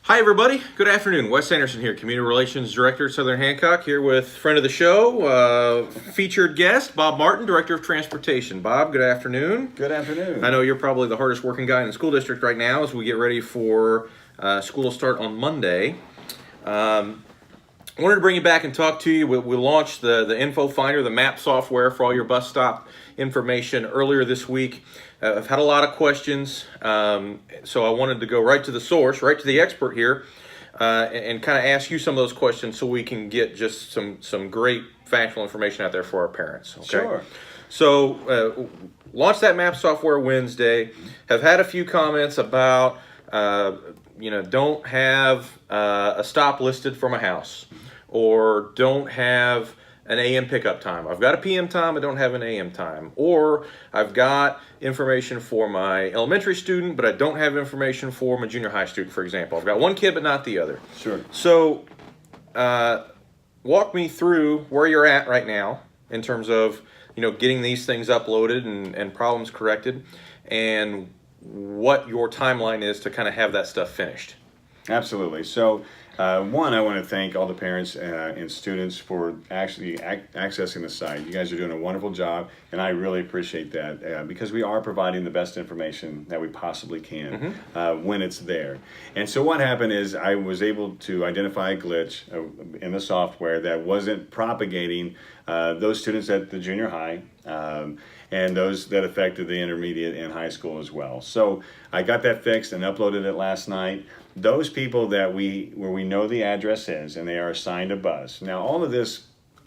Hi, everybody. Good afternoon. Wes Anderson here, Community Relations Director at Southern Hancock, here with friend of the show, featured guest, Bob Martin, Director of Transportation. Bob, good afternoon. Good afternoon. I know you're probably the hardest working guy in the school district right now as we get ready for school to start on Monday. I wanted to bring you back and talk to you. We launched the Info Finder, the map software for all your bus stop information earlier this week. I've had a lot of questions, so I wanted to go right to the source, right to the expert here, and kind of ask you some of those questions so we can get just some great factual information out there for our parents. Okay? Sure. So, launched that map software Wednesday. Have had a few comments about, don't have a stop listed for my house, or don't have an AM pickup time. I've got a PM time, I don't have an AM time. Or I've got information for my elementary student, but I don't have information for my junior high student, for example. I've got one kid, but not the other. Sure. So, walk me through where you're at right now in terms of, getting these things uploaded and problems corrected, and what your timeline is to kind of have that stuff finished. Absolutely. So, one, I want to thank all the parents and students for actually accessing the site. You guys are doing a wonderful job, and I really appreciate that because we are providing the best information that we possibly can when it's there. And so what happened is I was able to identify a glitch in the software that wasn't propagating those students at the junior high and those that affected the intermediate and high school as well. So I got that fixed and uploaded it last night. Those people where we know the address is and they are assigned a bus. Now all of this,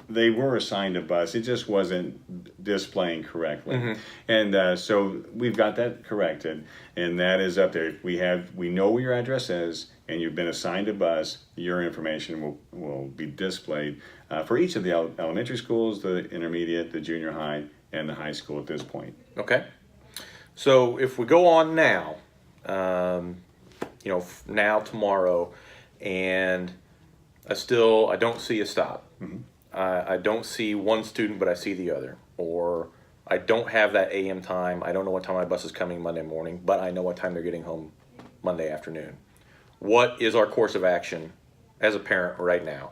they were assigned a bus, it just wasn't displaying correctly. And so we've got that corrected, and that is up there. We know where your address is and you've been assigned a bus, your information will be displayed for each of the elementary schools, the intermediate, the junior high, and the high school at this point. Okay. So if we go on now, now, tomorrow, and I don't see a stop. I don't see one student, but I see the other. Or I don't have that AM time. I don't know what time my bus is coming Monday morning, but I know what time they're getting home Monday afternoon. What is our course of action as a parent right now?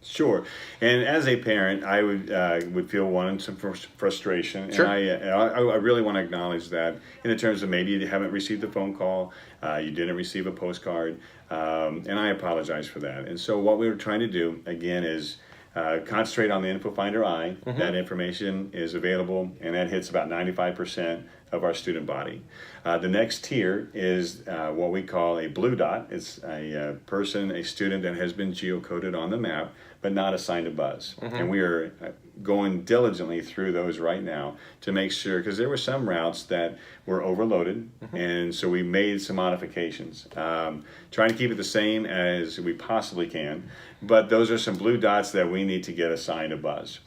Sure, and as a parent, I would feel some frustration, Sure. And I really want to acknowledge that in terms of maybe you haven't received a phone call, you didn't receive a postcard, and I apologize for that. And so what we were trying to do again is concentrate on the Info Finder I. That information is available, and that hits about 95% of our student body. The next tier is what we call a blue dot. It's a student that has been geocoded on the map, but not assigned a bus. And we are going diligently through those right now to make sure, because there were some routes that were overloaded, and so we made some modifications. Trying to keep it the same as we possibly can, but those are some blue dots that we need to get assigned a bus.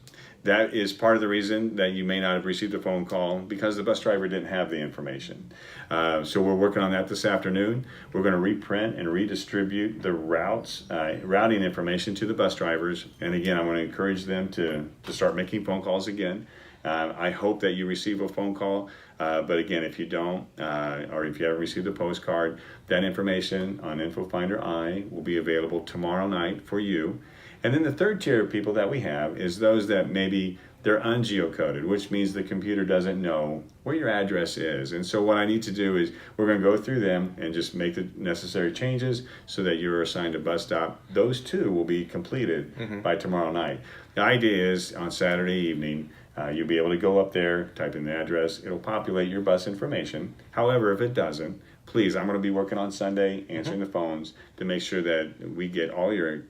That is part of the reason that you may not have received a phone call, because the bus driver didn't have the information. So we're working on that this afternoon. We're going to reprint and redistribute the routing information to the bus drivers. And again, I want to encourage them to start making phone calls again. I hope that you receive a phone call, but again, if you don't, or if you haven't received a postcard, that information on Info Finder I will be available tomorrow night for you. And then the third tier of people that we have is those that maybe they're ungeocoded, which means the computer doesn't know where your address is. And so what I need to do is we're going to go through them and just make the necessary changes so that you're assigned a bus stop. Those two will be completed by tomorrow night. The idea is on Saturday evening, you'll be able to go up there, type in the address, it'll populate your bus information. However, if it doesn't, please, I'm going to be working on Sunday, answering the phones to make sure that we get all your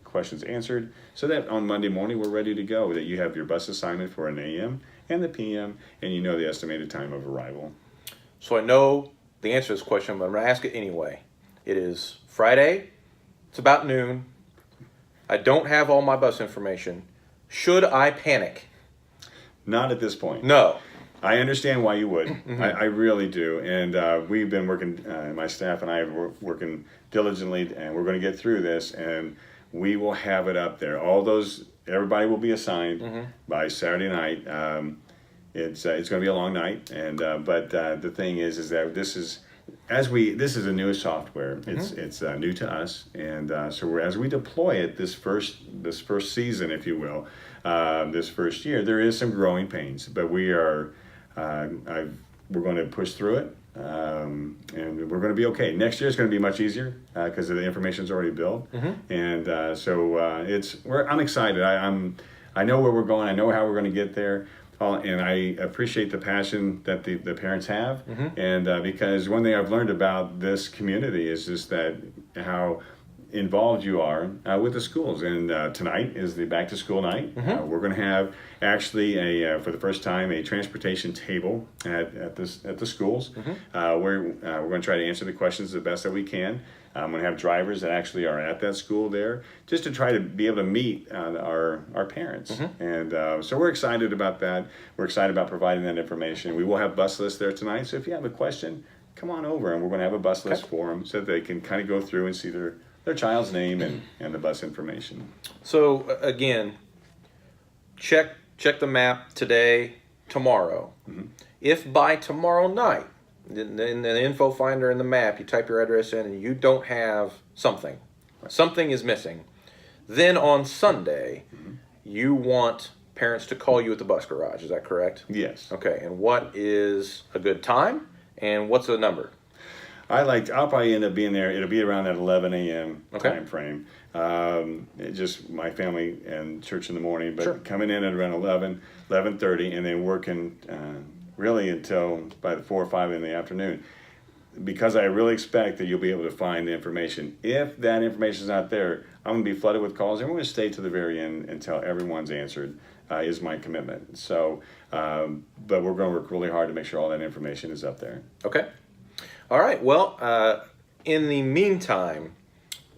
questions answered so that on Monday morning we're ready to go, that you have your bus assignment for an AM and the PM, and you know the estimated time of arrival. So I know the answer to this question, but I'm going to ask it anyway. It is Friday. It's about noon. I don't have all my bus information. Should I panic? Not at this point. No. I understand why you would. I really do. And we've been working, my staff and I are working diligently, and we're going to get through this, and we will have it up there. Everybody will be assigned by Saturday night. It's going to be a long night, and but the thing is that this is this is a new software. It's new to us, and so as we deploy it this first season, if you will, this first year, there is some growing pains, but we're going to push through it, and we're going to be okay. Next year is going to be much easier because the information's already built, and I'm excited. I know where we're going. I know how we're going to get there. And I appreciate the passion that the parents have, and because one thing I've learned about this community is just that how involved you are with the schools. And tonight is the back to school night. We're going to have actually for the first time a transportation table at the schools. We're going to try to answer the questions the best that we can. I'm going to have drivers that actually are at that school there, just to try to be able to meet our parents. And so we're excited about that. We're excited about providing that information. We will have bus lists there tonight, so if you have a question, come on over, and we're going to have a bus list for them so that they can kind of go through and see their child's name and the bus information. So again, check the map today, tomorrow. If by tomorrow night, in the info finder in the map, you type your address in and you don't have something, something is missing, then on Sunday, you want parents to call you at the bus garage. Is that correct? Yes. Okay, and what is a good time and what's the number? I'll probably end up being there. It'll be around that 11 a.m. time frame. Just my family and church in the morning, but coming in at around 11:30, and then working really until by 4 or 5 in the afternoon, because I really expect that you'll be able to find the information. If that information is not there, I'm going to be flooded with calls, and we're going to stay to the very end until everyone's answered, is my commitment. So, but we're going to work really hard to make sure all that information is up there. Okay. All right. Well, in the meantime,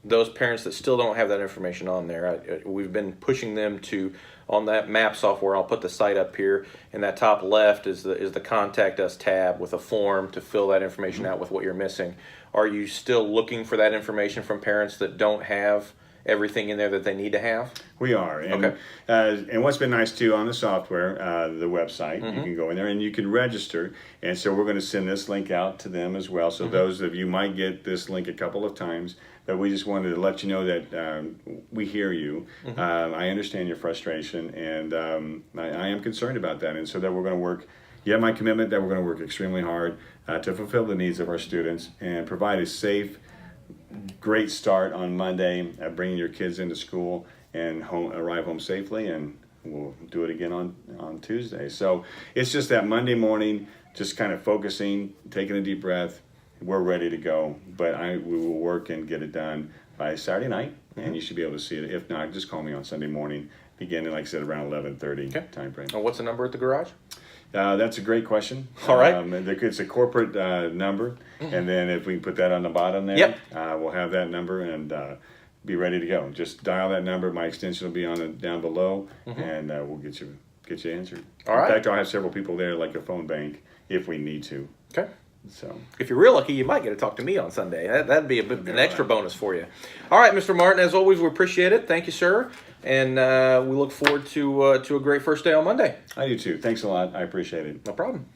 those parents that still don't have that information on there, we've been pushing them to, on that map software, I'll put the site up here, in that top left is the Contact Us tab with a form to fill that information out with what you're missing. Are you still looking for that information from parents that don't have everything in there that they need to have? We are. And, and what's been nice too on the software, the website, you can go in there and you can register. And so we're going to send this link out to them as well. So those of you might get this link a couple of times, but we just wanted to let you know that we hear you. I understand your frustration, and I am concerned about that. And so that we're going to work. You have my commitment that we're going to work extremely hard to fulfill the needs of our students and provide a safe, great start on Monday at bringing your kids into school and arrive home safely, and we'll do it again on Tuesday. So it's just that Monday morning, just kind of focusing, taking a deep breath. We're ready to go, but we will work and get it done by Saturday night, and you should be able to see it. If not, just call me on Sunday morning, beginning, like I said, around 11:30 time frame. And what's the number at the garage? That's a great question. All right. It's a corporate number, and then if we can put that on the bottom there, we'll have that number and be ready to go. Just dial that number. My extension will be down below, and we'll get you answered. All right. In fact, I'll have several people there, like a phone bank, if we need to. Okay. So, if you're real lucky, you might get to talk to me on Sunday. That'd be an extra bonus for you. All right, Mr. Martin, as always, we appreciate it. Thank you, sir. And we look forward to a great first day on Monday. I do too. Thanks a lot. I appreciate it. No problem.